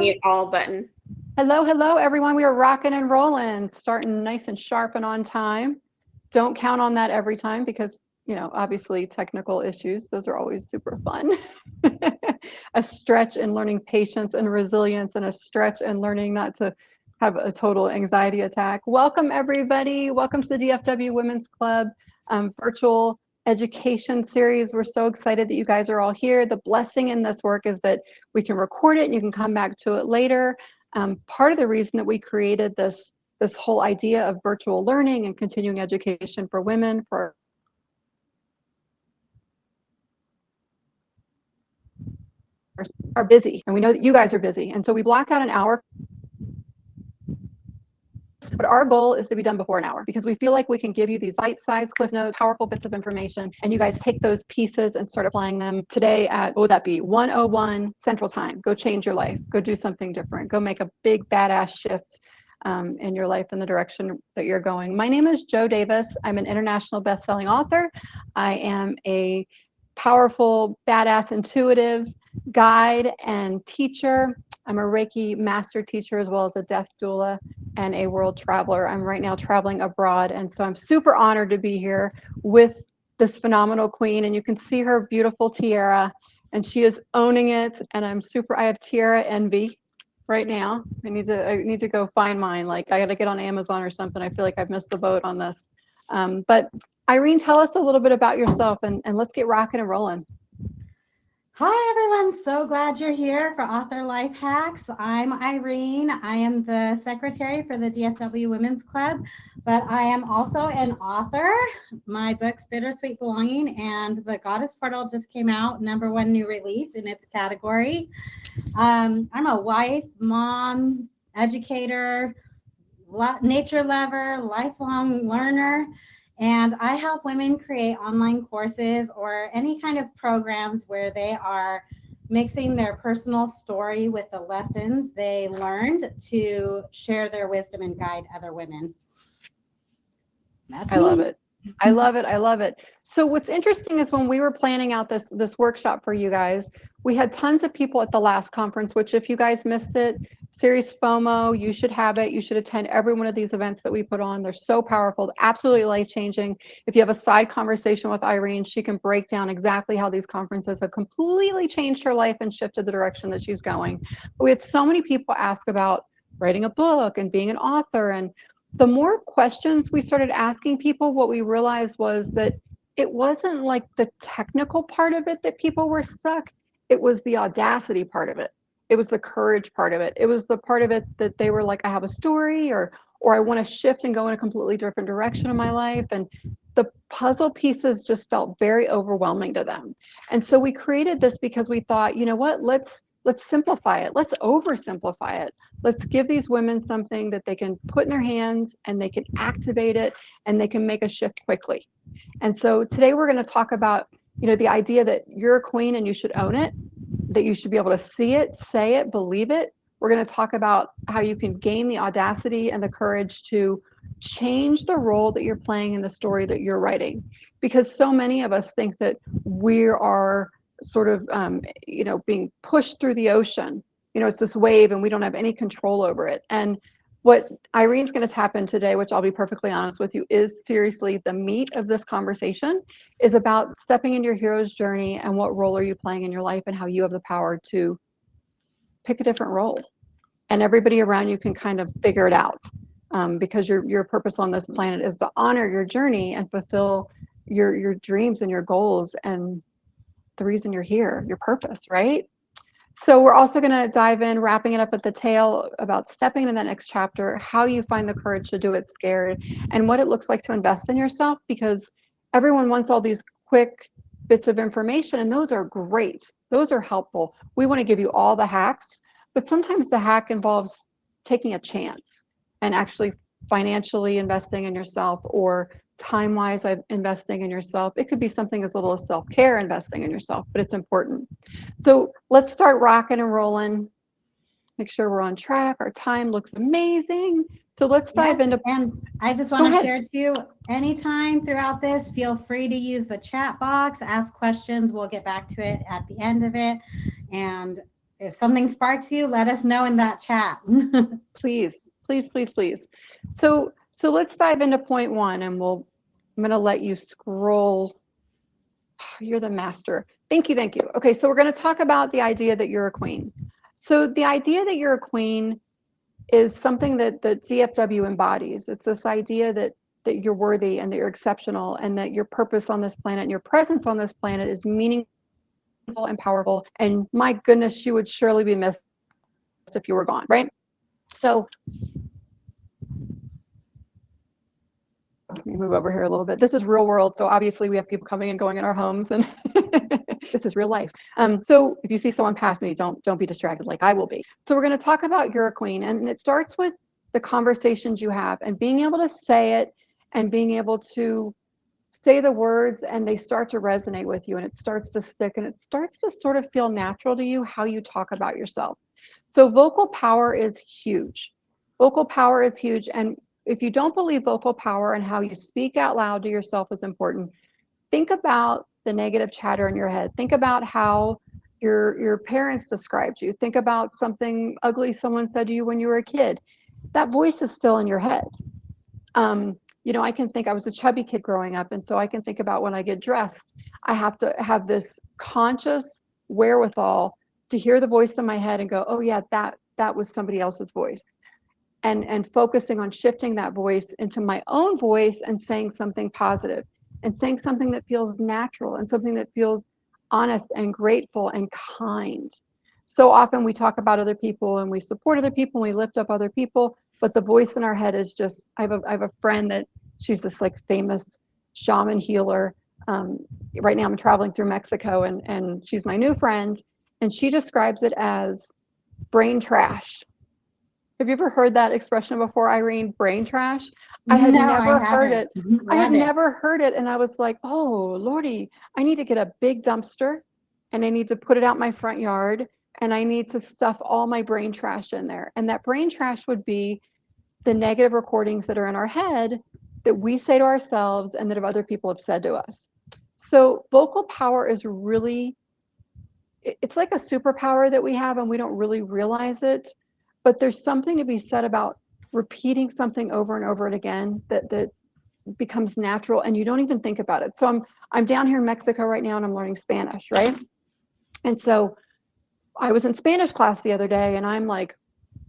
unmute all button. Hello, everyone. We are rocking and rolling, starting nice and sharp and on time. Don't count on that every time because, obviously technical issues, those are always super fun. A stretch in learning patience and resilience, and a stretch in learning not to have a total anxiety attack. Welcome, everybody. Welcome to the DFW Women's Club virtual education series. We're so excited that you guys are all here. The blessing in this work is that we can record it and you can come back to it later. Part of the reason that we created this whole idea of virtual learning and continuing education for women are busy, and we know that you guys are busy, and so we blocked out an hour. But our goal is to be done before an hour because we feel like we can give you these bite-sized cliff notes, powerful bits of information, and you guys take those pieces and start applying them today at, what would that be, 1:01 Central Time. Go change your life. Go do something different. Go make a big badass shift in your life in the direction that you're going. My name is Jo Davis. I'm an international best-selling author. I am a powerful, badass, intuitive guide and teacher. I'm a Reiki master teacher as well as a death doula and a world traveler. I'm right now traveling abroad, and so I'm super honored to be here with this phenomenal queen, and you can see her beautiful tiara, and she is owning it, and I have tiara envy right now. I need to go find mine. Like, I gotta get on Amazon or something. I feel like I've missed the boat on this. But Irene, tell us a little bit about yourself, and let's get rocking and rolling. Hi, everyone. So glad you're here for Author Life Hacks. I'm Irene. I am the secretary for the DFW Women's Club, but I am also an author. My book's Bittersweet Belonging and The Goddess Portal just came out, #1 new release in its category. I'm a wife, mom, educator, nature lover, lifelong learner. And I help women create online courses or any kind of programs where they are mixing their personal story with the lessons they learned to share their wisdom and guide other women. I love it. I love it. I love it. So what's interesting is when we were planning out this workshop for you guys, we had tons of people at the last conference, which if you guys missed it, serious FOMO, you should have it. You should attend every one of these events that we put on. They're so powerful, absolutely life-changing. If you have a side conversation with Irene, she can break down exactly how these conferences have completely changed her life and shifted the direction that she's going. But we had so many people ask about writing a book and being an author, and the more questions we started asking people, what we realized was that it wasn't like the technical part of it that people were stuck. It was the audacity part of it. It was the courage part of it. It was the part of it that they were like, I have a story, or I want to shift and go in a completely different direction in my life. And the puzzle pieces just felt very overwhelming to them. And so we created this because we thought, you know what, let's simplify it. Let's oversimplify it. Let's give these women something that they can put in their hands and they can activate it and they can make a shift quickly. And so today we're going to talk about, the idea that you're a queen and you should own it, that you should be able to see it, say it, believe it. We're going to talk about how you can gain the audacity and the courage to change the role that you're playing in the story that you're writing. Because so many of us think that we are sort of, being pushed through the ocean. It's this wave and we don't have any control over it. And what Irene's going to tap in today, which I'll be perfectly honest with you, is seriously the meat of this conversation is about stepping into your hero's journey and what role are you playing in your life and how you have the power to pick a different role. And everybody around you can kind of figure it out because your purpose on this planet is to honor your journey and fulfill your dreams and your goals and the reason you're here, your purpose, right? So we're also going to dive in, wrapping it up at the tail about stepping into that next chapter, how you find the courage to do it scared, and what it looks like to invest in yourself, because everyone wants all these quick bits of information, and those are great. Those are helpful. We want to give you all the hacks, but sometimes the hack involves taking a chance and actually financially investing in yourself or time-wise investing in yourself. It could be something as little as self-care, investing in yourself, but it's important. So let's start rocking and rolling. Make sure we're on track. Our time looks amazing. So let's dive into. And I just want to share too, anytime throughout this, feel free to use the chat box, ask questions. We'll get back to it at the end of it. And if something sparks you, let us know in that chat. Please, please, please, please. So let's dive into point one, and I'm going to let you scroll. You're the master. Thank you, thank you. Okay, so we're going to talk about the idea that you're a queen. So the idea that you're a queen is something that the DFW embodies. It's this idea that you're worthy and that you're exceptional and that your purpose on this planet and your presence on this planet is meaningful and powerful. And my goodness, you would surely be missed if you were gone, right? So let me move over here a little bit. This is real world. So obviously we have people coming and going in our homes, and this is real life. So if you see someone pass me, don't be distracted like I will be. So we're going to talk about you're a queen, and it starts with the conversations you have and being able to say it and being able to say the words, and they start to resonate with you, and it starts to stick, and it starts to sort of feel natural to you how you talk about yourself. So vocal power is huge. Vocal power is huge. And if you don't believe vocal power and how you speak out loud to yourself is important, think about the negative chatter in your head. Think about how your parents described you. Think about something ugly someone said to you when you were a kid. That voice is still in your head. I can think I was a chubby kid growing up, and so I can think about when I get dressed, I have to have this conscious wherewithal to hear the voice in my head and go, oh yeah, that was somebody else's voice. And focusing on shifting that voice into my own voice and saying something positive and saying something that feels natural and something that feels honest and grateful and kind. So often we talk about other people and we support other people and we lift up other people, but the voice in our head is just, I have a friend that she's this like famous shaman healer. Right now I'm traveling through Mexico, and she's my new friend, and she describes it as brain trash. Have you ever heard that expression before, Irene? Brain trash? I had No, never I heard haven't. it. I had Love it. never heard it. And I was like, oh, Lordy, I need to get a big dumpster and I need to put it out my front yard and I need to stuff all my brain trash in there. And that brain trash would be the negative recordings that are in our head that we say to ourselves and that other people have said to us. So vocal power is really, it's like a superpower that we have and we don't really realize it, but there's something to be said about repeating something over and over and again that becomes natural and you don't even think about it. So I'm down here in Mexico right now and I'm learning Spanish, right? And so I was in Spanish class the other day and I'm like,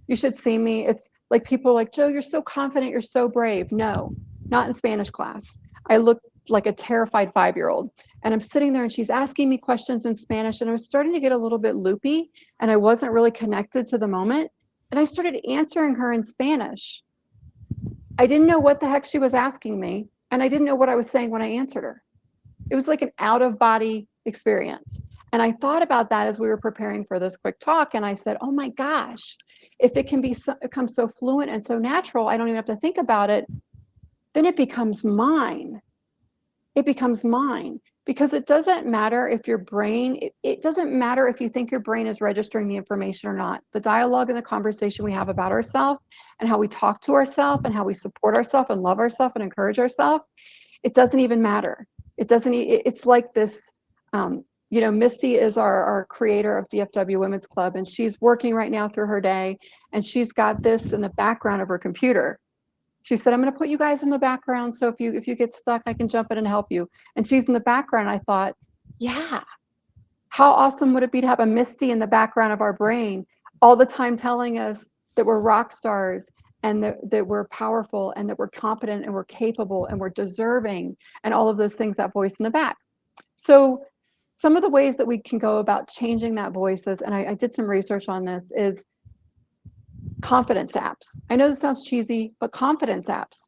you should see me. It's like people are like, Joe, you're so confident, you're so brave. No, not in Spanish class. I look like a terrified 5-year-old. And I'm sitting there and she's asking me questions in Spanish and I was starting to get a little bit loopy and I wasn't really connected to the moment. And I started answering her in Spanish. I didn't know what the heck she was asking me, and I didn't know what I was saying when I answered her. It was like an out of body experience. And I thought about that as we were preparing for this quick talk. And I said, oh my gosh, if it can become so fluent and so natural, I don't even have to think about it, then it becomes mine. It becomes mine because it doesn't matter if your brain, it doesn't matter if you think your brain is registering the information or not. The dialogue and the conversation we have about ourselves and how we talk to ourselves and how we support ourselves and love ourselves and encourage ourselves, it doesn't even matter. It doesn't, it's like this, Misty is our creator of DFW Women's Club, and she's working right now through her day, and she's got this in the background of her computer. She said, I'm going to put you guys in the background. So if you get stuck, I can jump in and help you. And she's in the background. I thought, yeah, how awesome would it be to have a Misty in the background of our brain all the time telling us that we're rock stars and that we're powerful and that we're competent and we're capable and we're deserving and all of those things, that voice in the back. So some of the ways that we can go about changing that voice is, and I did some research on this, is confidence apps. I know this sounds cheesy, but confidence apps.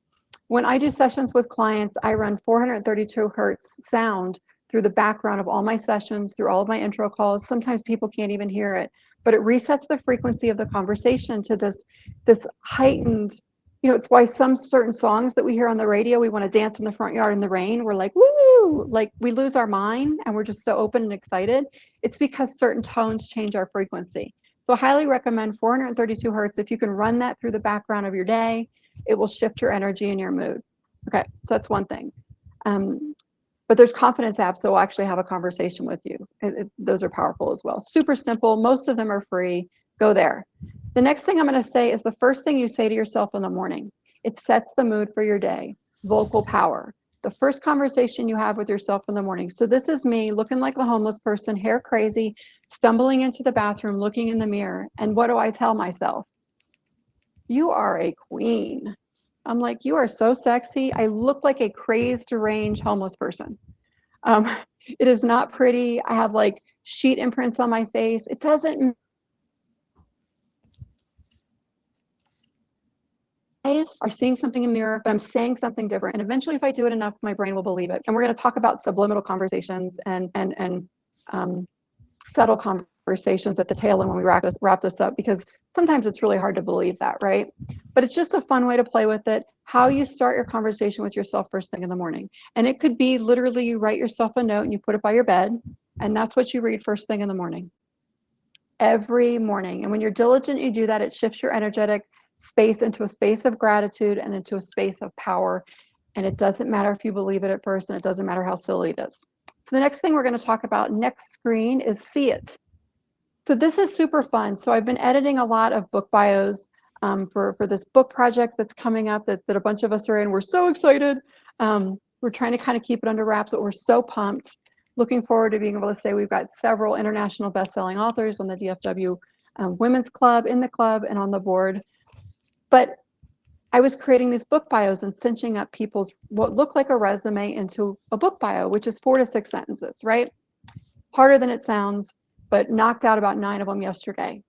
When I do sessions with clients, I run 432 hertz sound through the background of all my sessions, through all of my intro calls. Sometimes people can't even hear it, but it resets the frequency of the conversation to this heightened, it's why some certain songs that we hear on the radio, we want to dance in the front yard in the rain. We're like, woo, like we lose our mind and we're just so open and excited. It's because certain tones change our frequency. So I highly recommend 432 hertz. If you can run that through the background of your day, it will shift your energy and your mood. Okay, so that's one thing. But there's confidence apps that will actually have a conversation with you. Those are powerful as well. Super simple. Most of them are free. Go there. The next thing I'm going to say is the first thing you say to yourself in the morning. It sets the mood for your day. Vocal power. The first conversation you have with yourself in the morning. So this is me looking like a homeless person, hair crazy, stumbling into the bathroom, looking in the mirror. And what do I tell myself? You are a queen. I'm like, you are so sexy. I look like a crazed, deranged homeless person. Um, it is not pretty. I have like sheet imprints on my face. It doesn't are seeing something in the mirror, but I'm saying something different. And eventually, if I do it enough, my brain will believe it. And we're going to talk about subliminal conversations and subtle conversations at the tail end when we wrap this up, because sometimes it's really hard to believe that, right? But it's just a fun way to play with it. How you start your conversation with yourself first thing in the morning. And it could be literally you write yourself a note and you put it by your bed, and that's what you read first thing in the morning. Every morning. And when you're diligent, you do that, it shifts your energetic space into a space of gratitude and into a space of power. And it doesn't matter if you believe it at first, and it doesn't matter how silly it is. So the next thing we're going to talk about next screen is see it. So this is super fun. So I've been editing a lot of book bios for this book project that's coming up that a bunch of us are in. We're so excited. We're trying to kind of keep it under wraps, but we're so pumped. Looking forward to being able to say we've got several international best-selling authors on the DFW Women's Club, in the club, and on the board. But I was creating these book bios and cinching up people's what looked like a resume into a book bio, which is 4 to 6 sentences, right? Harder than it sounds, but knocked out about 9 of them yesterday.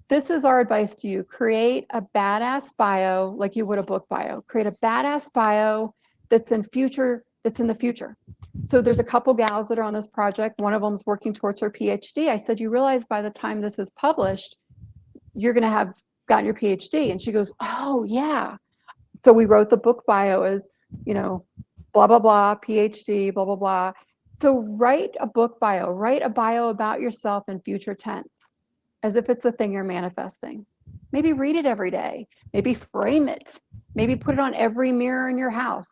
This is our advice to you. Create a badass bio like you would a book bio. Create a badass bio that's in the future. So there's a couple gals that are on this project. One of them's working towards her PhD. I said, you realize by the time this is published, you're going to have gotten your PhD. And she goes, oh, yeah. So we wrote the book bio as, blah, blah, blah, PhD, blah, blah, blah. So write a book bio, write a bio about yourself in future tense, as if it's the thing you're manifesting. Maybe read it every day. Maybe frame it. Maybe put it on every mirror in your house.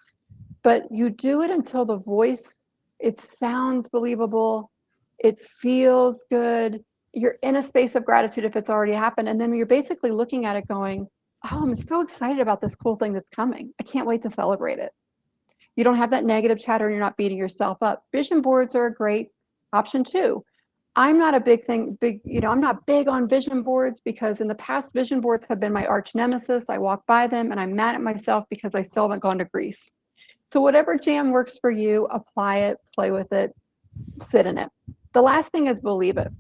But you do it until the voice, it sounds believable, it feels good. You're in a space of gratitude if it's already happened. And then you're basically looking at it going, oh, I'm so excited about this cool thing that's coming. I can't wait to celebrate it. You don't have that negative chatter and you're not beating yourself up. Vision boards are a great option too. I'm not I'm not big on vision boards because in the past, vision boards have been my arch nemesis. I walk by them and I'm mad at myself because I still haven't gone to Greece. So whatever jam works for you, apply it, play with it, sit in it. The last thing is believe it.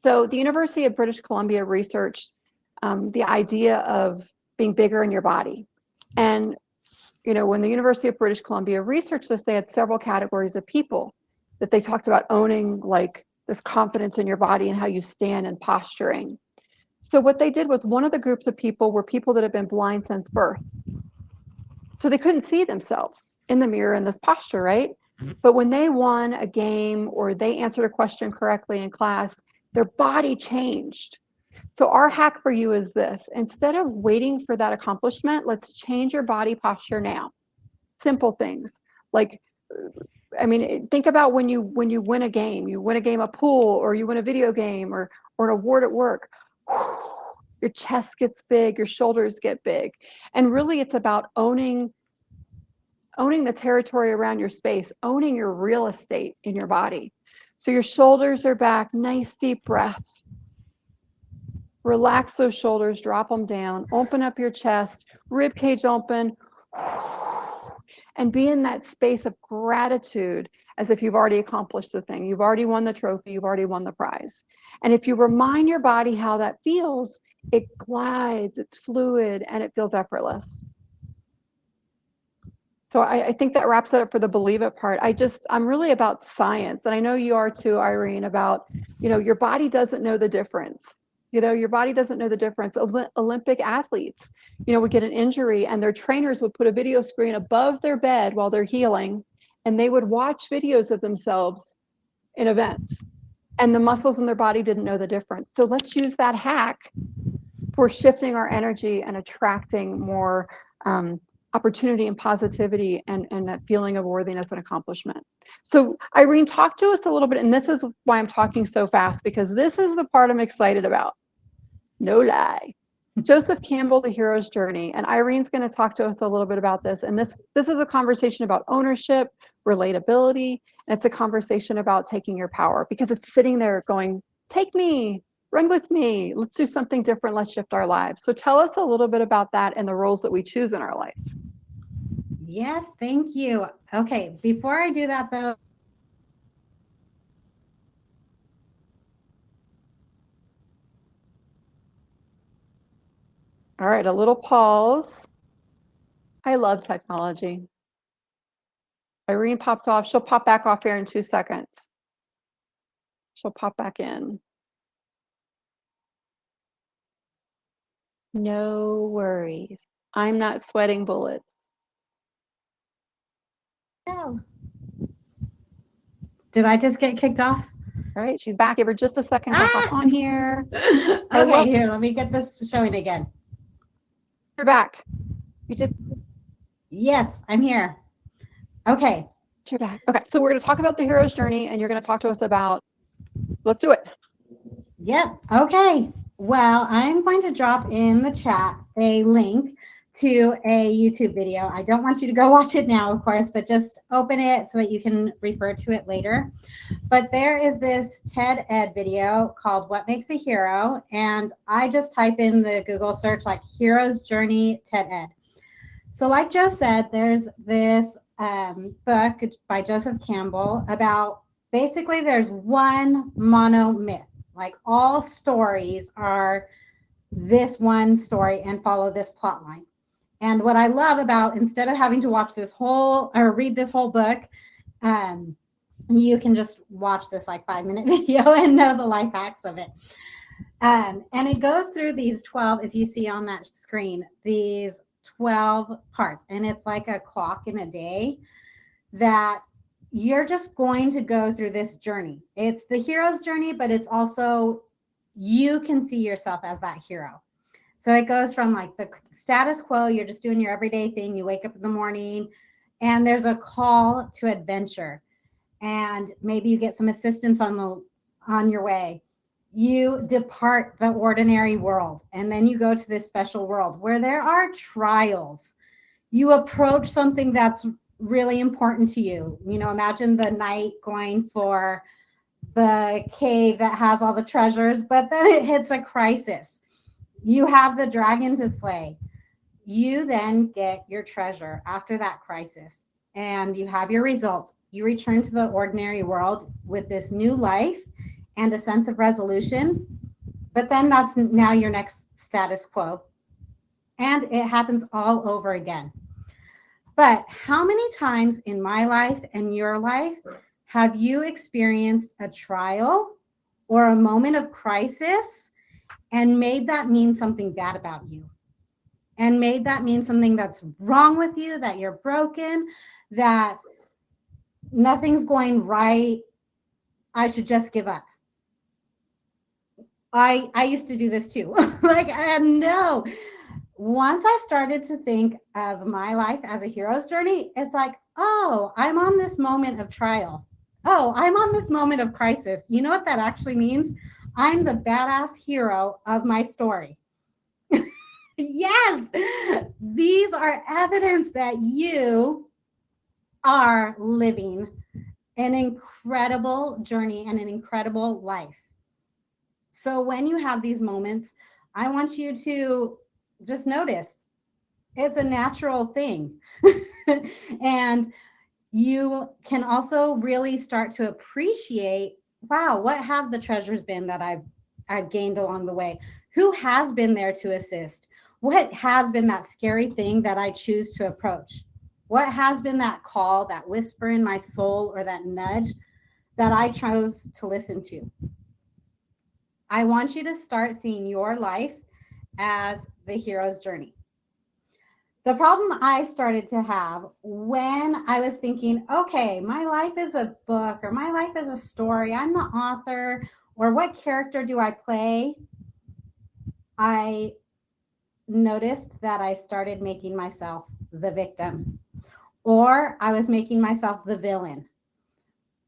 So the University of British Columbia researched the idea of being bigger in your body. And, when the University of British Columbia researched this, they had several categories of people that they talked about owning, like this confidence in your body and how you stand and posturing. So what they did was one of the groups of people were people that had been blind since birth. So they couldn't see themselves in the mirror in this posture, right? But when they won a game or they answered a question correctly in class, their body changed. So our hack for you is this. Instead of waiting for that accomplishment, let's change your body posture now. Simple things. Like, think about when you win a game. You win a game of pool, or you win a video game, or an award at work. Your chest gets big, your shoulders get big. And really it's about owning the territory around your space, owning your real estate in your body. So your shoulders are back, nice deep breaths. Relax those shoulders, drop them down, open up your chest, rib cage open, and be in that space of gratitude as if you've already accomplished the thing. You've already won the trophy, you've already won the prize. And if you remind your body how that feels, it glides, it's fluid, and it feels effortless. So I think that wraps it up for the believe it part. I'm really about science. And I know you are too, Irene, about, your body doesn't know the difference. Your body doesn't know the difference. Olympic athletes, would get an injury and their trainers would put a video screen above their bed while they're healing, and they would watch videos of themselves in events. And the muscles in their body didn't know the difference. So let's use that hack for shifting our energy and attracting more opportunity and positivity and that feeling of worthiness and accomplishment. So Irene, talk to us a little bit, and this is why I'm talking so fast, because this is the part I'm excited about. No lie. Joseph Campbell, The Hero's Journey. And Irene's going to talk to us a little bit about this. And this is a conversation about ownership, relatability, and it's a conversation about taking your power, because it's sitting there going, take me, run with me, let's do something different, let's shift our lives. So tell us a little bit about that and the roles that we choose in our life. Yes, thank you. Okay, before I do that though, All right, a little pause. I love technology. Irene popped off. She'll pop back off here in 2 seconds. She'll pop back in. No worries. I'm not sweating bullets. no. Did I just get kicked off? All right, she's back. Give her just a second to hop on here. Okay, here, let me get this showing again. You're back. You did. Yes, I'm here. Okay. You're back. Okay, so we're going to talk about the hero's journey, and you're going to talk to us about. Let's do it. Yep. Okay. Well, I'm going to drop in the chat a link to a YouTube video. I don't want you to go watch it now, of course, but just open it so that you can refer to it later. But there is this TED Ed video called What Makes a Hero? And I just type in the Google search like Hero's Journey TED Ed. So like Joe said, there's this book by Joseph Campbell about basically there's one mono myth. Like all stories are this one story and follow this plot line. And what I love about, instead of having to watch this whole or read this whole book, you can just watch this like 5-minute video and know the life hacks of it. And it goes through these 12, if you see on that screen, these 12 parts. And it's like a clock in a day that you're just going to go through this journey. It's the hero's journey, but it's also, you can see yourself as that hero. So it goes from like the status quo, you're just doing your everyday thing. You wake up in the morning and there's a call to adventure. And maybe you get some assistance on your way. You depart the ordinary world. And then you go to this special world where there are trials. You approach something that's really important to you. You know, imagine the knight going for the cave that has all the treasures, but then it hits a crisis. You have the dragon to slay. You then get your treasure after that crisis, and you have your result. You return to the ordinary world with this new life and a sense of resolution, but then that's now your next status quo, and it happens all over again. But how many times in my life and your life have you experienced a trial or a moment of crisis and made that mean something bad about you? And made that mean something that's wrong with you, that you're broken, that nothing's going right, I should just give up. I used to do this too. Like, no. Once I started to think of my life as a hero's journey, it's like, oh, I'm on this moment of trial. Oh, I'm on this moment of crisis. You know what that actually means? I'm the badass hero of my story. Yes, these are evidence that you are living an incredible journey and an incredible life. So when you have these moments, I want you to just notice it's a natural thing. And you can also really start to appreciate, wow, what have the treasures been that I've gained along the way? Who has been there to assist? What has been that scary thing that I choose to approach? What has been that call, that whisper in my soul, or that nudge that I chose to listen to? I want you to start seeing your life as the hero's journey. The problem I started to have when I was thinking, okay, my life is a book or my life is a story, I'm the author, or what character do I play? I noticed that I started making myself the victim, or I was making myself the villain,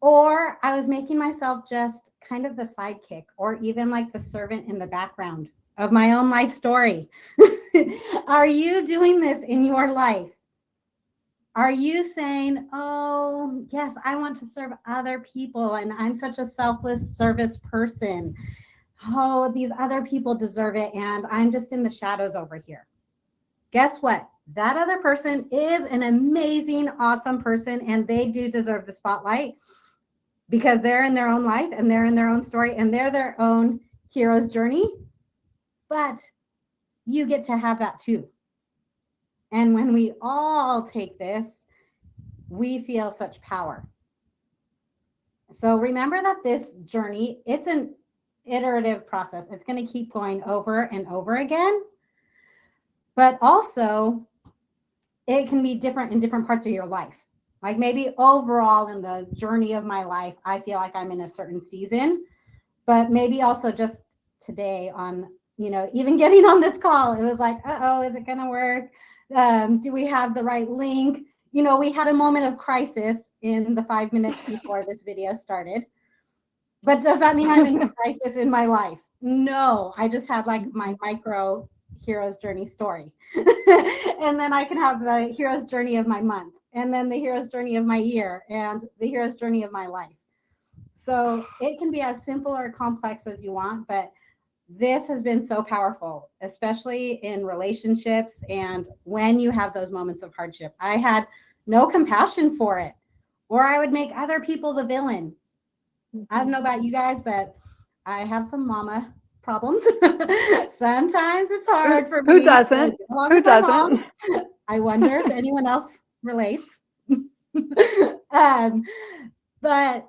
or I was making myself just kind of the sidekick, or even like the servant in the background of my own life story. Are you doing this in your life? Are you saying, oh, yes, I want to serve other people and I'm such a selfless service person. Oh, these other people deserve it and I'm just in the shadows over here. Guess what? That other person is an amazing, awesome person and they do deserve the spotlight because they're in their own life and they're in their own story and they're their own hero's journey. But you get to have that too. And when we all take this, we feel such power. So remember that this journey, it's an iterative process. It's going to keep going over and over again. But also, it can be different in different parts of your life. Like maybe overall in the journey of my life, I feel like I'm in a certain season. But maybe also just today on, even getting on this call, it was like, uh-oh, is it going to work? Do we have the right link? We had a moment of crisis in the 5 minutes before this video started. But does that mean I'm in a crisis in my life? No, I just had like my micro hero's journey story. And then I can have the hero's journey of my month, and then the hero's journey of my year, and the hero's journey of my life. So it can be as simple or complex as you want, but this has been so powerful, especially in relationships and when you have those moments of hardship. I had no compassion for it, or I would make other people the villain. I don't know about you guys, but I have some mama problems. Sometimes it's hard for me. Who doesn't? Who doesn't? I wonder if anyone else relates. But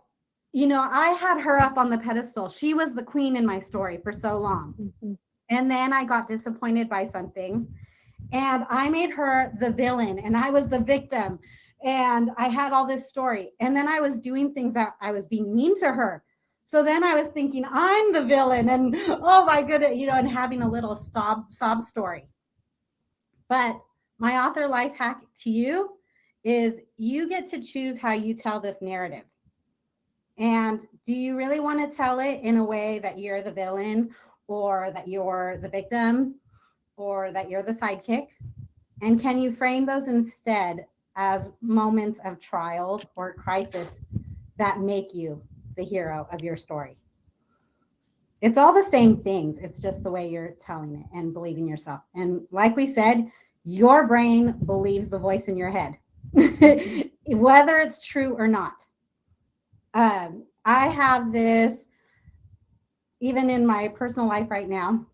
I had her up on the pedestal. She was the queen in my story for so long. Mm-hmm. And then I got disappointed by something and I made her the villain and I was the victim. And I had all this story. And then I was doing things that I was being mean to her. So then I was thinking I'm the villain and oh my goodness, and having a little sob story. But my author life hack to you is you get to choose how you tell this narrative. And do you really want to tell it in a way that you're the villain or that you're the victim or that you're the sidekick? And can you frame those instead as moments of trials or crisis that make you the hero of your story? It's all the same things. It's just the way you're telling it and believing yourself. And like we said, your brain believes the voice in your head, whether it's true or not. I have this even in my personal life right now.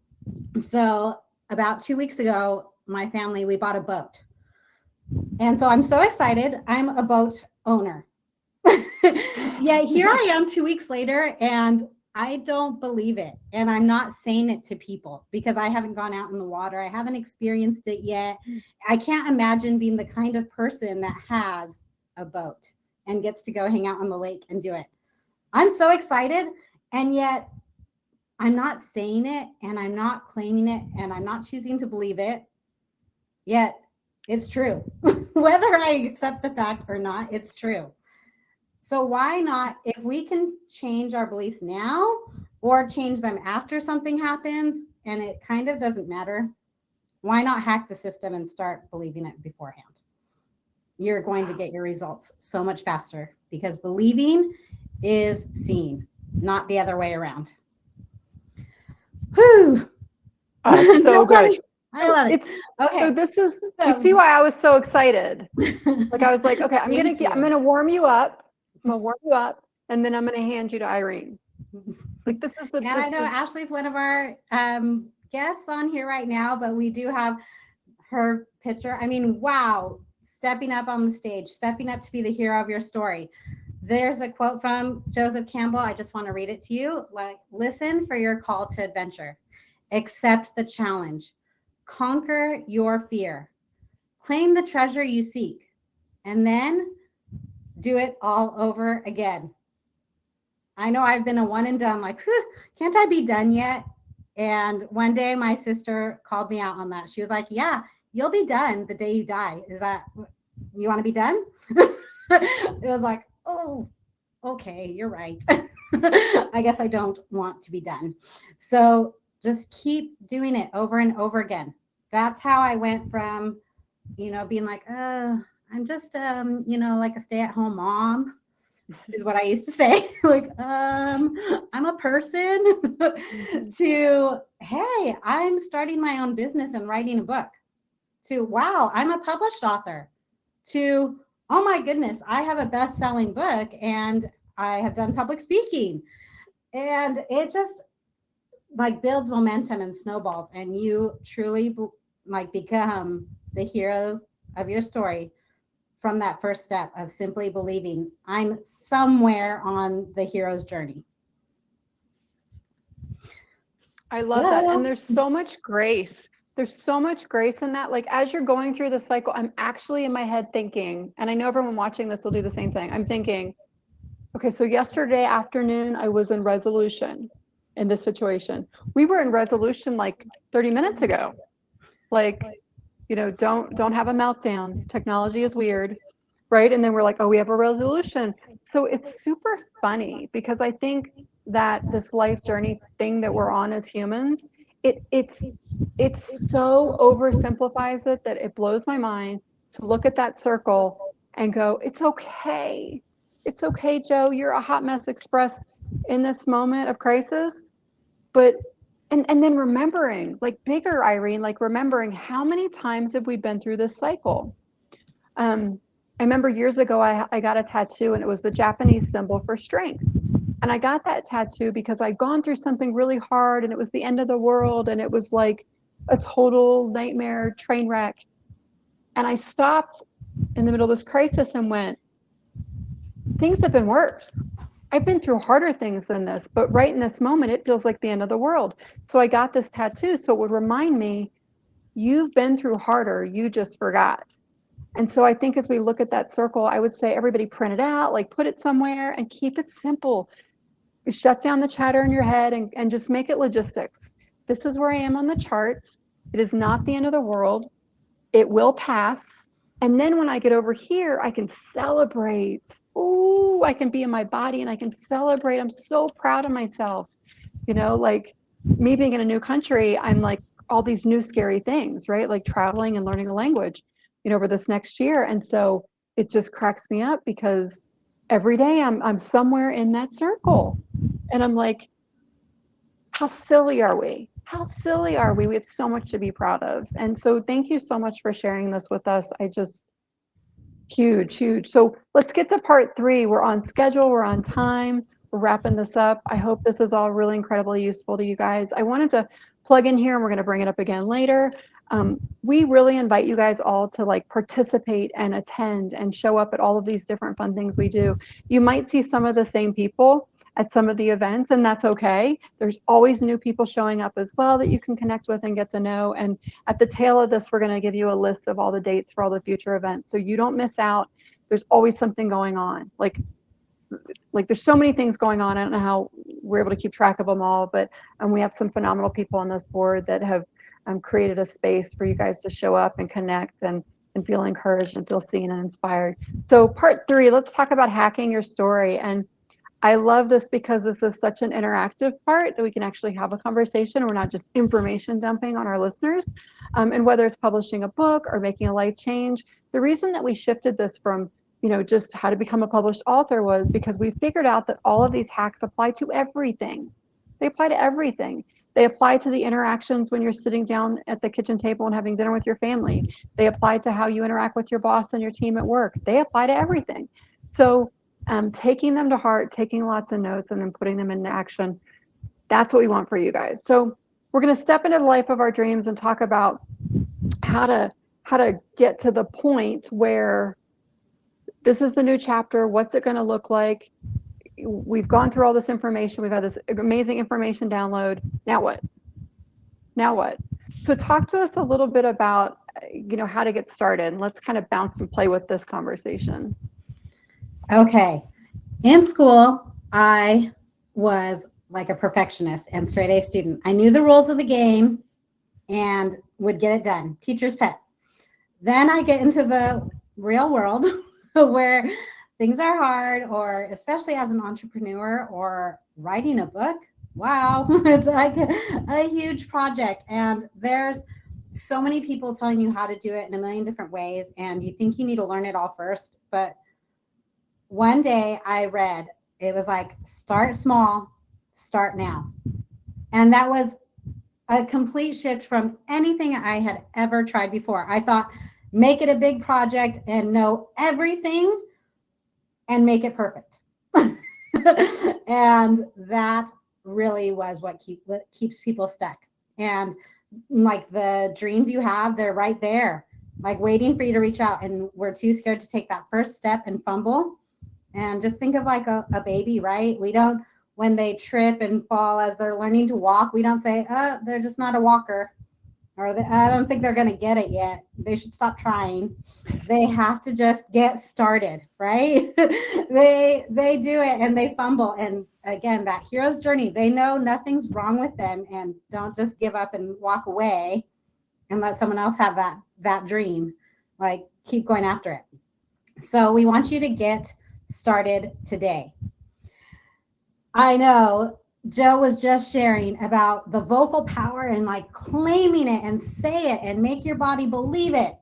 So about 2 weeks ago, my family, we bought a boat. And so I'm so excited. I'm a boat owner. Yeah, here I am 2 weeks later and I don't believe it. And I'm not saying it to people because I haven't gone out in the water. I haven't experienced it yet. I can't imagine being the kind of person that has a boat and gets to go hang out on the lake and do it. I'm so excited. And yet I'm not saying it and I'm not claiming it and I'm not choosing to believe it. Yet it's true. Whether I accept the fact or not, it's true. So why not, if we can change our beliefs now or change them after something happens and it kind of doesn't matter, why not hack the system and start believing it beforehand? You're going to get your results so much faster because believing is seeing, not the other way around. Whew. Oh, so good. I love it. Okay. So this is, you see why I was so excited. Like I was like, okay, I'm going to warm you up. I'm going to warm you up and then I'm going to hand you to Irene. Like this is the. And I know Ashley's one of our guests on here right now, but we do have her picture. I mean, wow. Stepping up on the stage, stepping up to be the hero of your story. There's a quote from Joseph Campbell. I just want to read it to you. Like, listen for your call to adventure. Accept the challenge. Conquer your fear. Claim the treasure you seek. And then do it all over again. I know I've been a one and done, like, can't I be done yet? And one day my sister called me out on that. She was like, yeah, you'll be done the day you die. Is that, you want to be done? It was like, oh, okay, you're right. I guess I don't want to be done. So just keep doing it over and over again. That's how I went from, being like, I'm just, like a stay-at-home mom, is what I used to say. Like, I'm a person, to, hey, I'm starting my own business and writing a book, to, wow, I'm a published author, to, oh my goodness, I have a best-selling book and I have done public speaking. And it just like builds momentum and snowballs, and you truly like become the hero of your story from that first step of simply believing I'm somewhere on the hero's journey. I love that. And there's so much grace. There's so much grace in that. Like as you're going through the cycle, I'm actually in my head thinking, and I know everyone watching this will do the same thing. I'm thinking, okay, so yesterday afternoon, I was in resolution in this situation. We were in resolution like 30 minutes ago. Like, don't have a meltdown. Technology is weird, right? And then we're like, oh, we have a resolution. So it's super funny because I think that this life journey thing that we're on as humans, it's so oversimplifies it that it blows my mind to look at that circle and go, it's okay. It's okay, Joe. You're a hot mess express in this moment of crisis. But and then remembering, like bigger, Irene, like remembering how many times have we been through this cycle? I remember years ago I got a tattoo and it was the Japanese symbol for strength. And I got that tattoo because I'd gone through something really hard and it was the end of the world and it was like a total nightmare train wreck. And I stopped in the middle of this crisis and went, things have been worse. I've been through harder things than this, but right in this moment, it feels like the end of the world. So I got this tattoo so it would remind me, you've been through harder, you just forgot. And so I think as we look at that circle, I would say everybody print it out, like put it somewhere and keep it simple. Shut down the chatter in your head and just make it logistics. This is where I am on the chart. It is not the end of the world. It will pass. And then when I get over here, I can celebrate. Ooh, I can be in my body and I can celebrate. I'm so proud of myself. Like me being in a new country, I'm like all these new scary things, right? Like traveling and learning a language, over this next year. And so it just cracks me up because every day I'm somewhere in that circle. And I'm like, how silly are we? How silly are we? We have so much to be proud of. And so thank you so much for sharing this with us. Huge. So let's get to part 3. We're on schedule. We're on time. We're wrapping this up. I hope this is all really incredibly useful to you guys. I wanted to plug in here and we're going to bring it up again later. We really invite you guys all to like participate and attend and show up at all of these different fun things we do. You might see some of the same people at some of the events, and that's okay. There's always new people showing up as well that you can connect with and get to know. And at the tail of this, we're going to give you a list of all the dates for all the future events, so you don't miss out. There's always something going on. Like there's so many things going on. I don't know how we're able to keep track of them all, but we have some phenomenal people on this board that have created a space for you guys to show up and connect and feel encouraged and feel seen and inspired. So part 3, let's talk about hacking your story. And I love this because this is such an interactive part that we can actually have a conversation. We're not just information dumping on our listeners. And whether it's publishing a book or making a life change, the reason that we shifted this from, just how to become a published author was because we figured out that all of these hacks apply to everything. They apply to everything. They apply to the interactions when you're sitting down at the kitchen table and having dinner with your family. They apply to how you interact with your boss and your team at work. They apply to everything. So taking them to heart, taking lots of notes, and then putting them into action, that's what we want for you guys. So we're going to step into the life of our dreams and talk about how to get to the point where this is the new chapter. What's it going to look like? We've gone through all this information. We've had this amazing information download. Now what? So talk to us a little bit about, how to get started. And let's kind of bounce and play with this conversation. Okay. In school, I was like a perfectionist and straight A student. I knew the rules of the game and would get it done. Teacher's pet. Then I get into the real world where things are hard, or especially as an entrepreneur or writing a book. Wow, it's like a huge project. And there's so many people telling you how to do it in a million different ways. And you think you need to learn it all first. But one day I read, it was like, start small, start now. And that was a complete shift from anything I had ever tried before. I thought, make it a big project and know everything and make it perfect. And that really was what keeps people stuck. And like the dreams you have, they're right there, like waiting for you to reach out. And we're too scared to take that first step and fumble. And just think of like a baby, right? We don't, when they trip and fall as they're learning to walk, we don't say, oh, they're just not a walker. Or I don't think they're going to get it yet. They should stop trying. They have to just get started, right? they do it and they fumble. And again, that hero's journey, they know nothing's wrong with them, and don't just give up and walk away and let someone else have that dream. Like, keep going after it. So we want you to get started today. I know Joe was just sharing about the vocal power and like claiming it and say it and make your body believe it.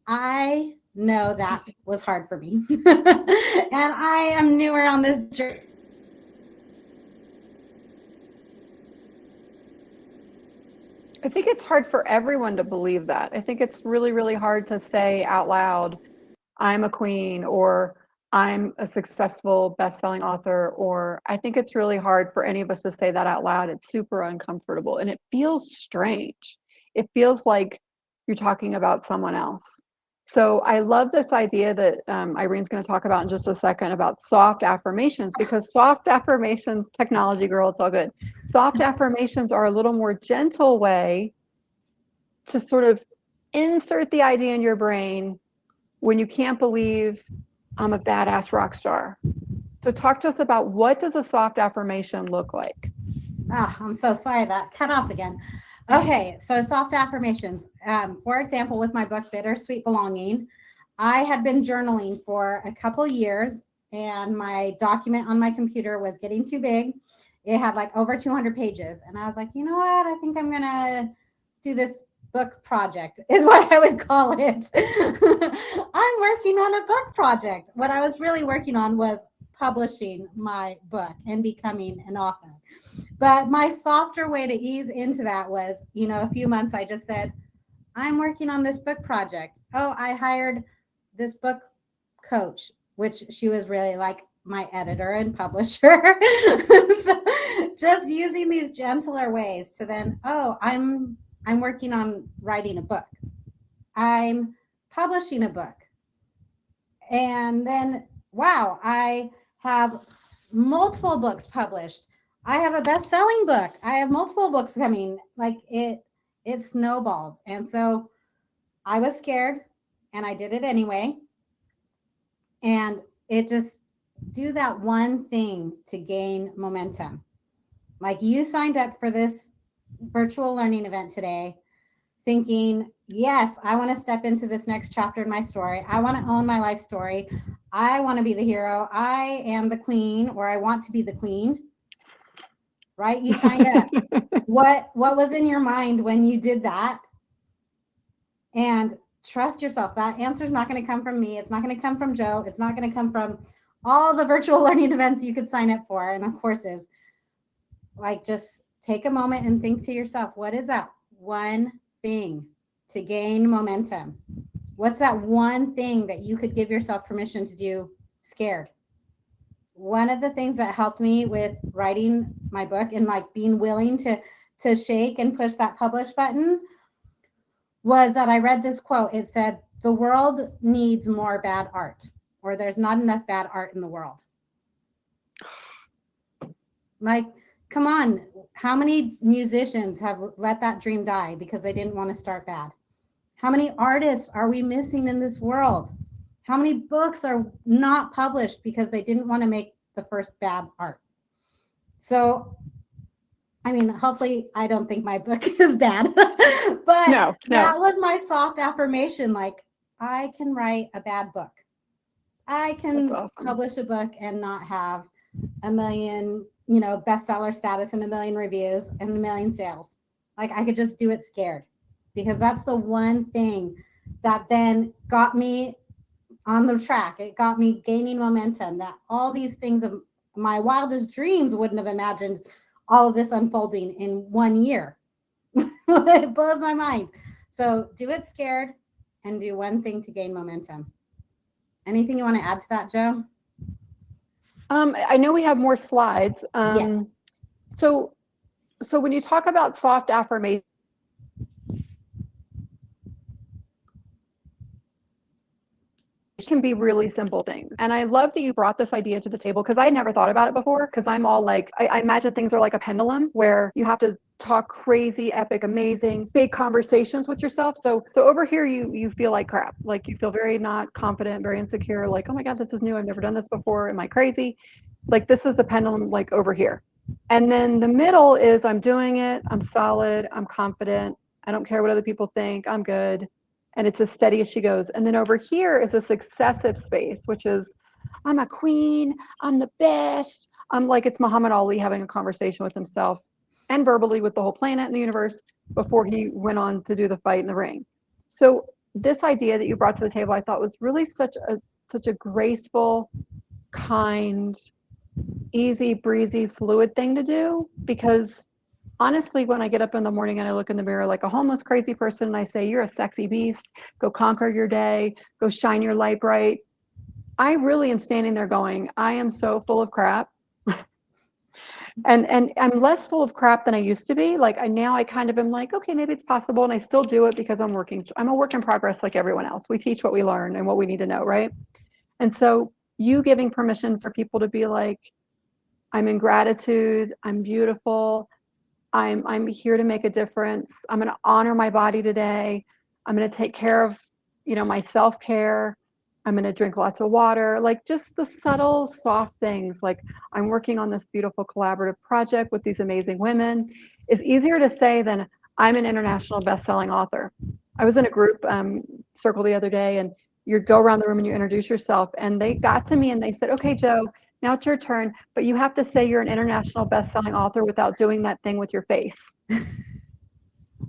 I know that was hard for me. And I am newer on this journey. I think it's hard for everyone to believe that. I think it's really, really hard to say out loud, I'm a queen, or I'm a successful best-selling author, or I think it's really hard for any of us to say that out loud. It's super uncomfortable and it feels strange. It feels like you're talking about someone else. So I love this idea that Irene's going to talk about in just a second about soft affirmations, because soft affirmations, technology girl, it's all good. Soft affirmations are a little more gentle way to sort of insert the idea in your brain when you can't believe I'm a badass rock star. So talk to us about, what does a soft affirmation look like? Oh, I'm so sorry, that cut off again. Okay, so soft affirmations. For example, with my book, Bittersweet Belonging, I had been journaling for a couple years, and my document on my computer was getting too big. It had like over 200 pages. And I was like, you know what? I think I'm going to do this book project, is what I would call it. I'm working on a book project. What I was really working on was publishing my book and becoming an author. But my softer way to ease into that was, a few months I just said, I'm working on this book project. Oh, I hired this book coach, which she was really like my editor and publisher. So just using these gentler ways to then, oh, I'm working on writing a book. I'm publishing a book. And then, wow, I have multiple books published. I have a best-selling book. I have multiple books coming. Like it snowballs. And so I was scared, and I did it anyway. And it just, do that one thing to gain momentum. Like, you signed up for this virtual learning event today thinking, yes, I want to step into this next chapter in my story. I want to own my life story. I want to be the hero. I am the queen, or I want to be the queen. Right? You signed up. What was in your mind when you did that? And trust yourself. That answer is not going to come from me. It's not going to come from Joe. It's not going to come from all the virtual learning events you could sign up for and courses. Like, just take a moment and think to yourself, what is that one thing to gain momentum? What's that one thing that you could give yourself permission to do scared? One of the things that helped me with writing my book and like being willing to shake and push that publish button was that I read this quote. It said, the world needs more bad art, or there's not enough bad art in the world. Like, come on. How many musicians have let that dream die because they didn't want to start bad? How many artists are we missing in this world? How many books are not published because they didn't want to make the first bad art? So, I mean, hopefully I don't think my book is bad, but But No. that was my soft affirmation. Like, I can write a bad book. I can That's awesome. publish a book and not have a million, you know, bestseller status and a million reviews and a million sales. Like, I could just do it scared, because that's the one thing that then got me on the track. It got me gaining momentum, that all these things of my wildest dreams wouldn't have imagined all of this unfolding in 1 year. It blows my mind. So do it scared and do one thing to gain momentum. Anything you want to add to that, Joe? I know we have more slides. Yes. So when you talk about soft affirmation, can be really simple things. And I love that you brought this idea to the table, because I had never thought about it before, because I'm all like, I imagine things are like a pendulum where you have to talk crazy, epic, amazing, big conversations with yourself. So over here, you feel like crap. Like, you feel very not confident, very insecure, like, oh my God, this is new. I've never done this before. Am I crazy? Like, this is the pendulum, like over here. And then the middle is, I'm doing it. I'm solid. I'm confident. I don't care what other people think. I'm good. And it's as steady as she goes. And then over here is this excessive space, which is, I'm a queen. I'm the best. I'm like, it's Muhammad Ali having a conversation with himself and verbally with the whole planet and the universe before he went on to do the fight in the ring. So this idea that you brought to the table, I thought was really such a graceful, kind, easy breezy, fluid thing to do. Because honestly, when I get up in the morning and I look in the mirror like a homeless crazy person and I say, you're a sexy beast, go conquer your day, go shine your light bright, I really am standing there going, I am so full of crap. And I'm less full of crap than I used to be. Like, I kind of am like, okay, maybe it's possible, and I still do it because I'm a work in progress like everyone else. We teach what we learn and what we need to know, right? And so you giving permission for people to be like, I'm in gratitude, I'm beautiful, I'm here to make a difference. I'm going to honor my body today. I'm going to take care of, my self-care. I'm going to drink lots of water, like just the subtle, soft things. Like, I'm working on this beautiful collaborative project with these amazing women is easier to say than I'm an international best-selling author. I was in a group circle the other day, and you go around the room and you introduce yourself, and they got to me and they said, okay, Joe, now it's your turn, but you have to say you're an international best-selling author without doing that thing with your face. And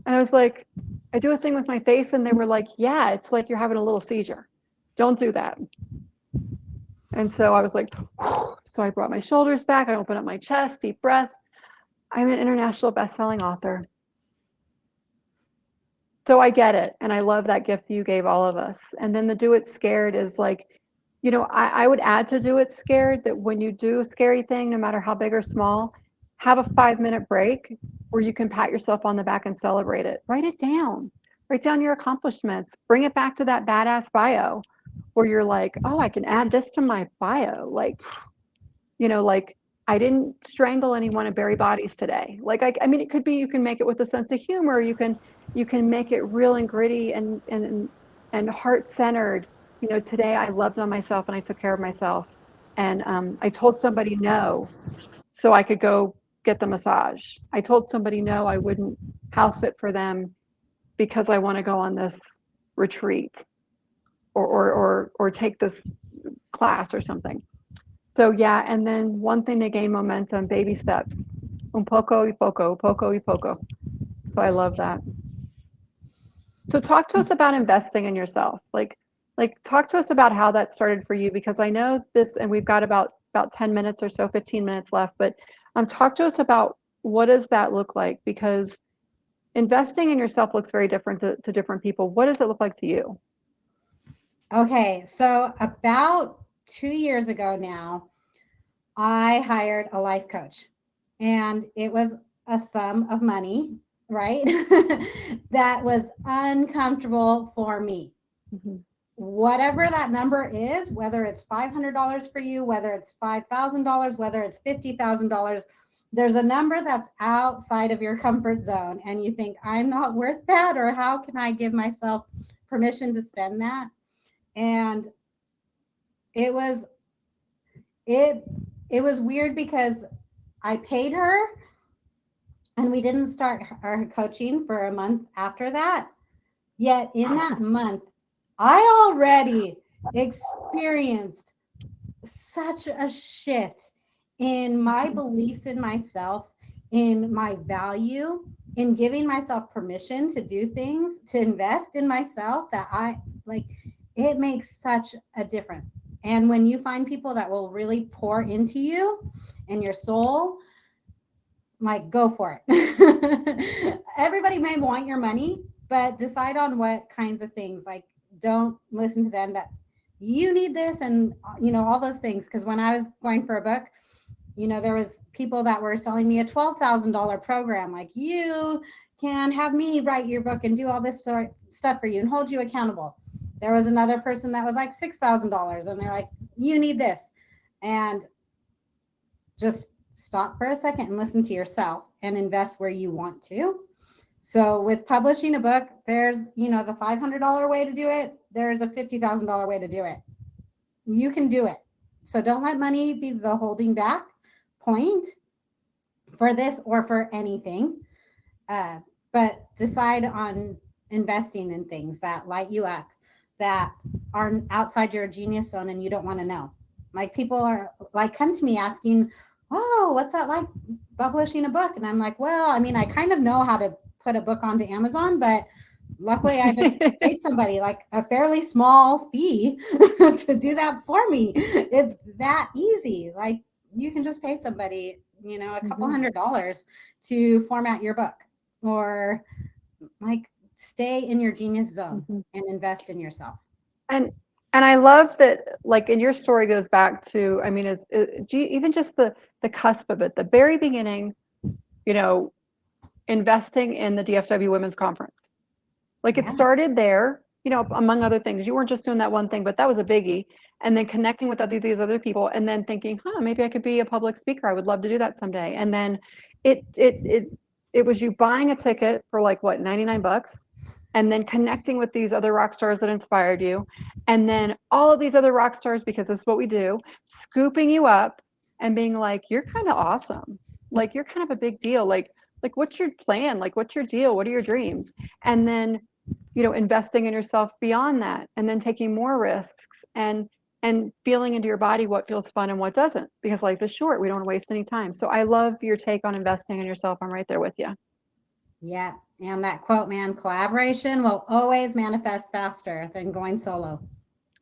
I was like, I do a thing with my face? And they were like, yeah, it's like you're having a little seizure. Don't do that. And so I was like, whew. So I brought my shoulders back. I opened up my chest, deep breath. I'm an international best-selling author. So I get it. And I love that gift you gave all of us. And then the do it scared is like, I would add to do it scared that when you do a scary thing, no matter how big or small, have a 5-minute break where you can pat yourself on the back and celebrate it. Write it down. Write down your accomplishments. Bring it back to that badass bio where you're like, oh, I can add this to my bio. Like, like, I didn't strangle anyone and bury bodies today. Like, I mean, it could be, you can make it with a sense of humor. You can make it real and gritty and heart-centered. Today I loved on myself and I took care of myself. And I told somebody no so I could go get the massage. I told somebody no, I wouldn't house sit for them because I want to go on this retreat or take this class or something. So yeah, and then one thing to gain momentum, baby steps. Un poco y poco, poco y poco. So I love that. So talk to us about investing in yourself. Like talk to us about how that started for you, because I know this, and we've got about 10 minutes or so, 15 minutes left, but talk to us about what does that look like, because investing in yourself looks very different to different people. What does it look like to you? Okay, so about 2 years ago now, I hired a life coach, and it was a sum of money, right? That was uncomfortable for me. Mm-hmm. Whatever that number is, whether it's $500 for you, whether it's $5,000, whether it's $50,000, there's a number that's outside of your comfort zone, and you think, I'm not worth that, or how can I give myself permission to spend that? And it was weird because I paid her And we didn't start our coaching for a month after that. Yet in that month, I already experienced such a shift in my beliefs in myself, in my value, in giving myself permission to do things, to invest in myself that I like. It makes such a difference. And when you find people that will really pour into you and your soul, like go for it. Everybody may want your money, but decide on what kinds of things. Like don't listen to them that you need this and all those things. Because when I was going for a book, there was people that were selling me a $12,000 program. Like you can have me write your book and do all this stuff for you and hold you accountable. There was another person that was like $6,000 and they're like, you need this. And just stop for a second and listen to yourself and invest where you want to. So with publishing a book, there's, the $500 way to do it. There's a $50,000 way to do it. You can do it. So don't let money be the holding back point for this or for anything. But decide on investing in things that light you up, that are outside your genius zone and you don't want to know. Like people are like, come to me asking, oh, what's that like publishing a book? And I'm like, well, I mean, I kind of know how to put a book onto Amazon, but luckily I just paid somebody like a fairly small fee to do that for me. It's that easy. Like you can just pay somebody, a couple $100 to format your book, or like stay in your genius zone and invest in yourself. And I love that, like, and your story goes back to, I mean, is even just the cusp of it, the very beginning, investing in the DFW Women's Conference. Like it started there, among other things. You weren't just doing that one thing, but that was a biggie. And then connecting with these other people, and then thinking, maybe I could be a public speaker. I would love to do that someday. And then it was you buying a ticket for like what, $99, and then connecting with these other rock stars that inspired you, and then all of these other rock stars, because this is what we do, scooping you up and being like, you're kind of awesome. Like you're kind of a big deal. Like what's your plan? Like what's your deal? What are your dreams? And then investing in yourself beyond that, and then taking more risks and feeling into your body what feels fun and what doesn't, because life is short. We don't want to waste any time. So I love your take on investing in yourself. I'm right there with you. Yeah. And that quote, man, collaboration will always manifest faster than going solo.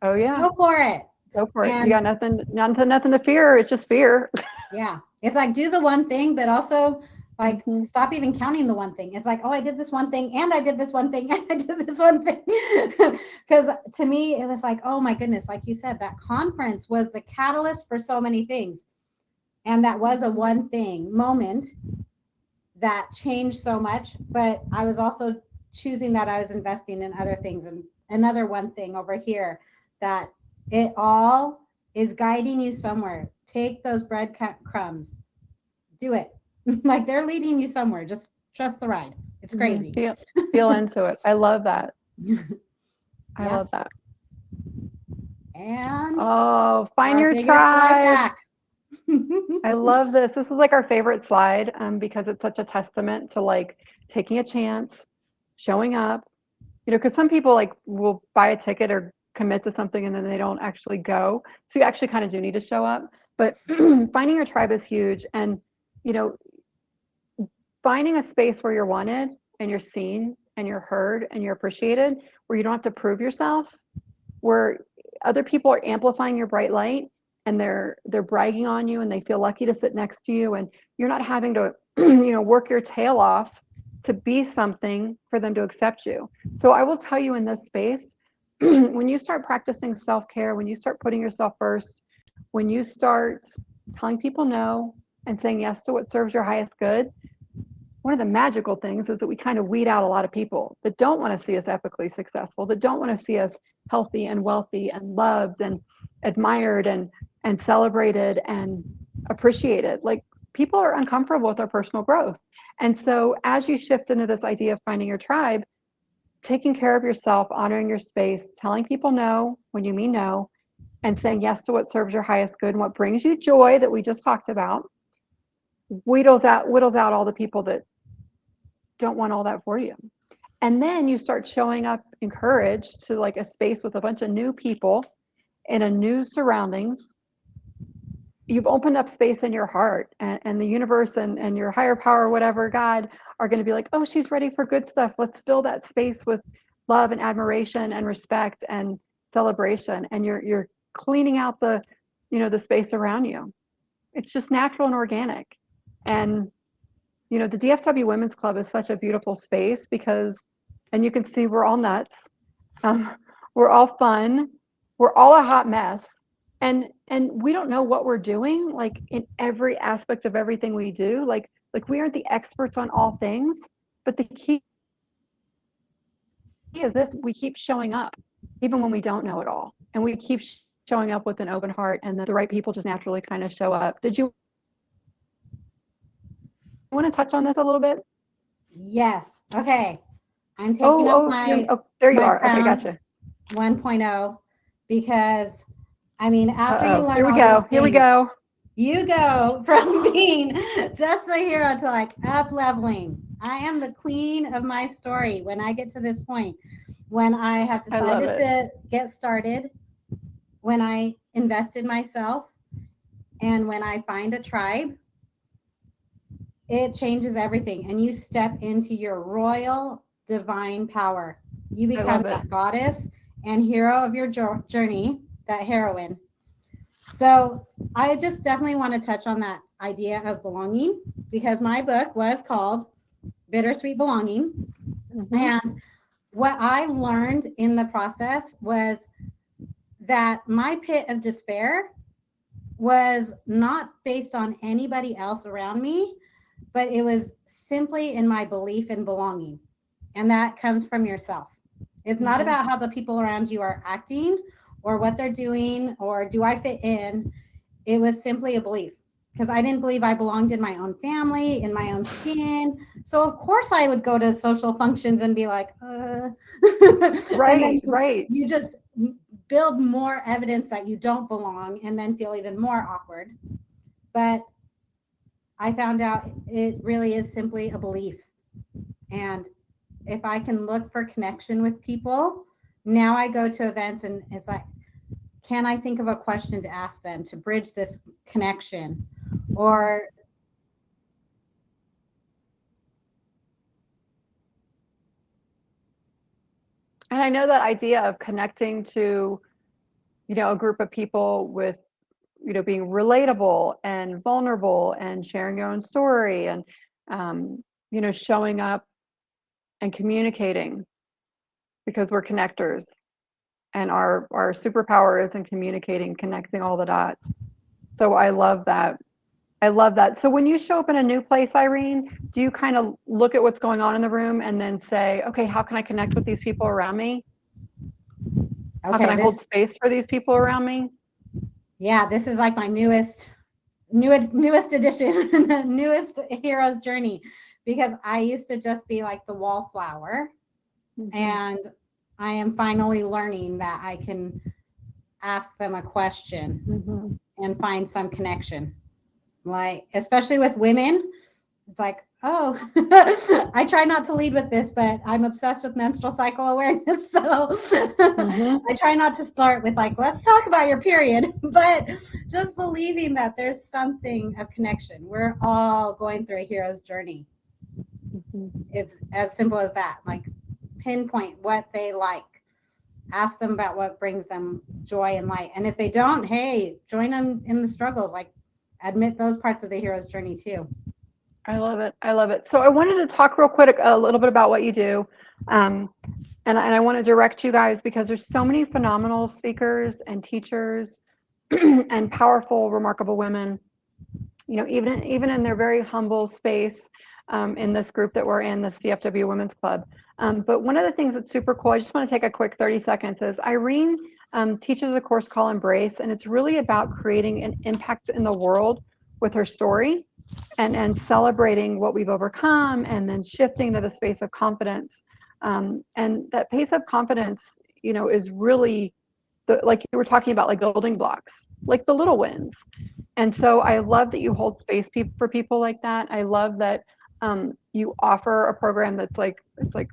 Oh yeah. Go for it. Go for it. You got nothing to fear. It's just fear. Yeah. It's like do the one thing, but also like stop even counting the one thing. It's like, oh, I did this one thing and I did this one thing and I did this one thing. Because to me, it was like, oh my goodness, like you said, that conference was the catalyst for so many things. And that was a one thing moment that changed so much. But I was also choosing that I was investing in other things, and another one thing over here, that it all is guiding you somewhere. Take those breadcrumbs, do it. Like they're leading you somewhere. Just trust the ride. It's crazy. Feel into it. I love that. I love that. And find your tribe. I love this. This is like our favorite slide, because it's such a testament to like taking a chance, showing up. Because some people like will buy a ticket or commit to something and then they don't actually go. So you actually kind of do need to show up. But finding your tribe is huge, and finding a space where you're wanted and you're seen and you're heard and you're appreciated, where you don't have to prove yourself, where other people are amplifying your bright light and they're bragging on you and they feel lucky to sit next to you, and you're not having to work your tail off to be something for them to accept you. So I will tell you, in this space, when you start practicing self-care, when you start putting yourself first, when you start telling people no and saying yes to what serves your highest good, one of the magical things is that we kind of weed out a lot of people that don't want to see us epically successful, that don't want to see us healthy and wealthy and loved and admired and celebrated and appreciated. Like, people are uncomfortable with our personal growth. And so as you shift into this idea of finding your tribe, taking care of yourself, honoring your space, telling people no when you mean no, and saying yes to what serves your highest good and what brings you joy that we just talked about, whittles out all the people that don't want all that for you. And then you start showing up encouraged to like a space with a bunch of new people in a new surroundings. You've opened up space in your heart, and the universe and your higher power, whatever, God, are going to be like, oh, she's ready for good stuff. Let's fill that space with love and admiration and respect and celebration. And you're cleaning out the space around you. It's just natural and organic. And the DFW Women's Club is such a beautiful space because, and you can see we're all nuts. Um, we're all fun. We're all a hot mess. And we don't know what we're doing, like in every aspect of everything we do. Like we aren't the experts on all things, but the key is this: we keep showing up, even when we don't know it all. And we keep showing up with an open heart, and the right people just naturally kind of show up. Did you want to touch on this a little bit? Yes. Okay. I'm taking up there you my are. Okay, crown gotcha. 1.0 because I mean, after you learn Here we all go. these Here we things, go. you go from being just the hero to like up leveling. I am the queen of my story when I get to this point, when I have decided to get started, when I invest in myself, and when I find a tribe. It changes everything, and you step into your royal divine power. You become that goddess and hero of your journey, that heroine. So I just definitely want to touch on that idea of belonging, because my book was called Bittersweet Belonging. Mm-hmm. And what I learned in the process was that my pit of despair was not based on anybody else around me, but it was simply in my belief in belonging. And that comes from yourself. It's not about how the people around you are acting or what they're doing or do I fit in. It was simply a belief, because I didn't believe I belonged in my own family, in my own skin. So of course I would go to social functions and be like, Right. You just build more evidence that you don't belong and then feel even more awkward. But I found out it really is simply a belief. And if I can look for connection with people, now I go to events and it's like, can I think of a question to ask them to bridge this connection? Or and I know that idea of connecting to, a group of people with, being relatable and vulnerable and sharing your own story and, showing up and communicating, because we're connectors, and our superpower is in communicating, connecting all the dots. So I love that. So when you show up in a new place, Irene, do you kind of look at what's going on in the room and then say, okay, how can I connect with these people around me? How can I hold space for these people around me? Yeah, this is like my newest edition, the newest hero's journey, because I used to just be like the wallflower. Mm-hmm. And I am finally learning that I can ask them a question and find some connection. Like, especially with women, it's like, oh, I try not to lead with this, but I'm obsessed with menstrual cycle awareness. So I try not to start with like, let's talk about your period, but just believing that there's something of connection. We're all going through a hero's journey. It's as simple as that. Like, pinpoint what they like. Ask them about what brings them joy and light. And if they don't, hey, join them in the struggles. Like, admit those parts of the hero's journey too. I love it. So I wanted to talk real quick a little bit about what you do. And I want to direct you guys, because there's so many phenomenal speakers and teachers and powerful, remarkable women, even in their very humble space, in this group that we're in, the CFW Women's Club. But one of the things that's super cool, I just want to take a quick 30 seconds, is Irene teaches a course called Embrace, and it's really about creating an impact in the world with her story and celebrating what we've overcome, and then shifting to the space of confidence. And that pace of confidence, is really like you were talking about, like building blocks, like the little wins. And so I love that you hold space for people like that. I love that you offer a program that's like, it's like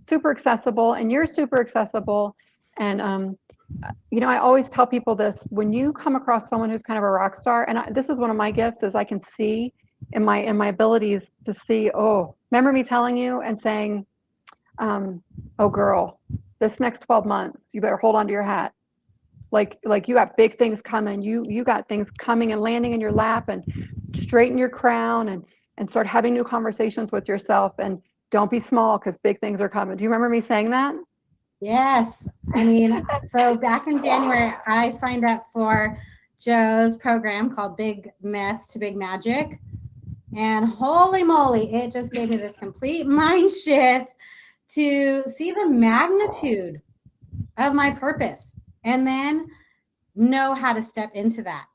super accessible, and you're super accessible. And I always tell people this: when you come across someone who's kind of a rock star, and this is one of my gifts, is I can see in my abilities to see. Oh, remember me telling you and saying, "Oh, girl, this next 12 months, you better hold on to your hat. Like you got big things coming. You got things coming and landing in your lap, and straighten your crown and start having new conversations with yourself, and don't be small because big things are coming." Do you remember me saying that? Yes. I mean, so back in January, I signed up for Joe's program called Big Mess to Big Magic. And holy moly, it just gave me this complete mind shift to see the magnitude of my purpose and then know how to step into that.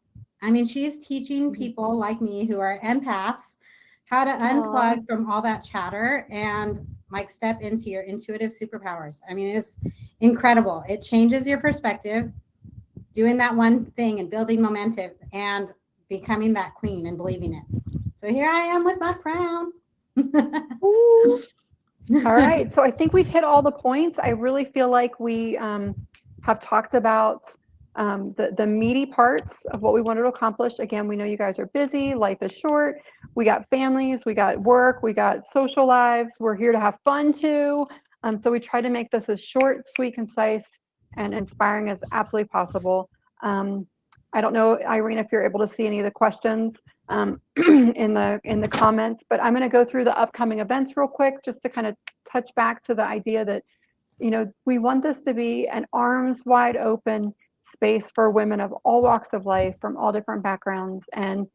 I mean, she's teaching people like me who are empaths how to unplug from all that chatter and like step into your intuitive superpowers. I mean, it's incredible. It changes your perspective, doing that one thing and building momentum and becoming that queen and believing it. So here I am with my crown. All right. So I think we've hit all the points. I really feel like we have talked about the meaty parts of what we wanted to accomplish. Again, we know you guys are busy. Life is short. We got families. We got work. We got social lives. We're here to have fun too. So we try to make this as short, sweet, concise, and inspiring as absolutely possible. I don't know, Irene, if you're able to see any of the questions in the comments, but I'm going to go through the upcoming events real quick, just to kind of touch back to the idea that, we want this to be an arms wide open space for women of all walks of life, from all different backgrounds. And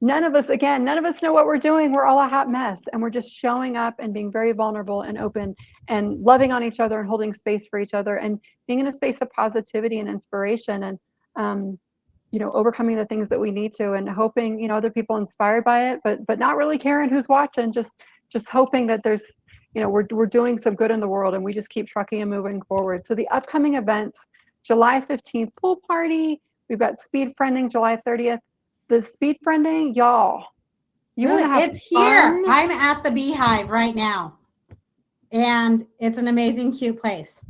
none of us know what we're doing. We're all a hot mess, and we're just showing up and being very vulnerable and open and loving on each other and holding space for each other and being in a space of positivity and inspiration, and overcoming the things that we need to, and hoping, other people inspired by it, but not really caring who's watching, just hoping that there's, we're doing some good in the world, and we just keep trucking and moving forward. So the upcoming events: July 15th, pool party. We've got speed friending July 30th. The speed friending, y'all, you want to have it's fun? Here. I'm at the Beehive right now, and it's an amazing, cute place.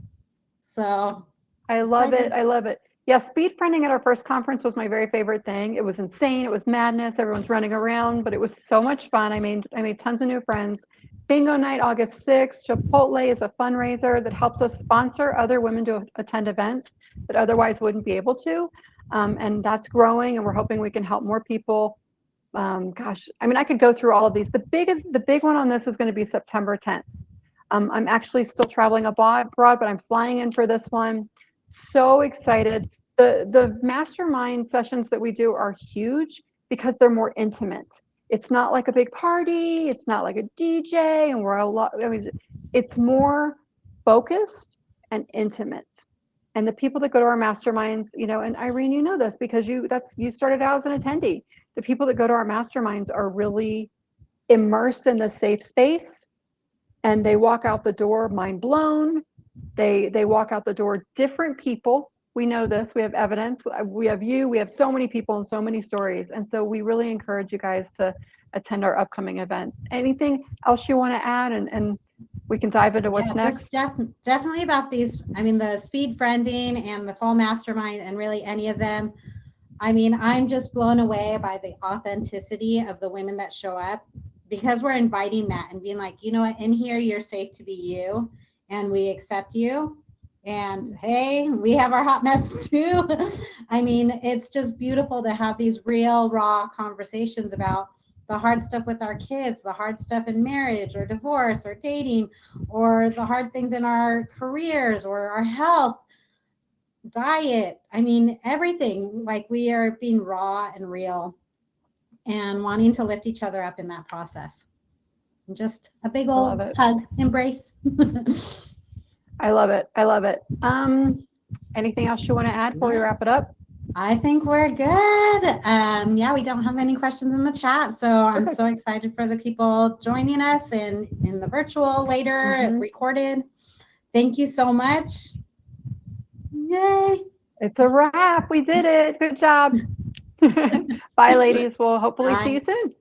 So I love it. I love it. Yeah, speed friending at our first conference was my very favorite thing. It was insane. It was madness. Everyone's running around, but it was so much fun. I made tons of new friends. Bingo night, August 6th. Chipotle is a fundraiser that helps us sponsor other women to attend events that otherwise wouldn't be able to. And that's growing, and we're hoping we can help more people. Gosh, I could go through all of these. The big one on this is going to be September 10th. I'm actually still traveling abroad, but I'm flying in for this one. So excited. The mastermind sessions that we do are huge because they're more intimate. It's not like a big party. It's not like a DJ, and we're a lot. It's more focused and intimate. And the people that go to our masterminds, and Irene, you know this because you started out as an attendee. The people that go to our masterminds are really immersed in the safe space, and they walk out the door mind blown. They walk out the door different people. We know this. We have evidence. We have so many people and so many stories. And so we really encourage you guys to attend our upcoming events. Anything else you want to add? And we can dive into what's next. Definitely about these. The speed friending and the fall mastermind, and really any of them. I'm just blown away by the authenticity of the women that show up, because we're inviting that and being like, you know what, in here, you're safe to be you, and we accept you. And hey, we have our hot mess too. It's just beautiful to have these real, raw conversations about the hard stuff with our kids, the hard stuff in marriage or divorce or dating, or the hard things in our careers or our health, diet. Everything. Like, we are being raw and real and wanting to lift each other up in that process. And just a big old hug, embrace. I love it. I love it. Anything else you want to add before we wrap it up? I think we're good. We don't have any questions in the chat, so I'm so excited for the people joining us in the virtual later, recorded. Thank you so much. Yay. It's a wrap. We did it. Good job. Bye, ladies. We'll hopefully see you soon.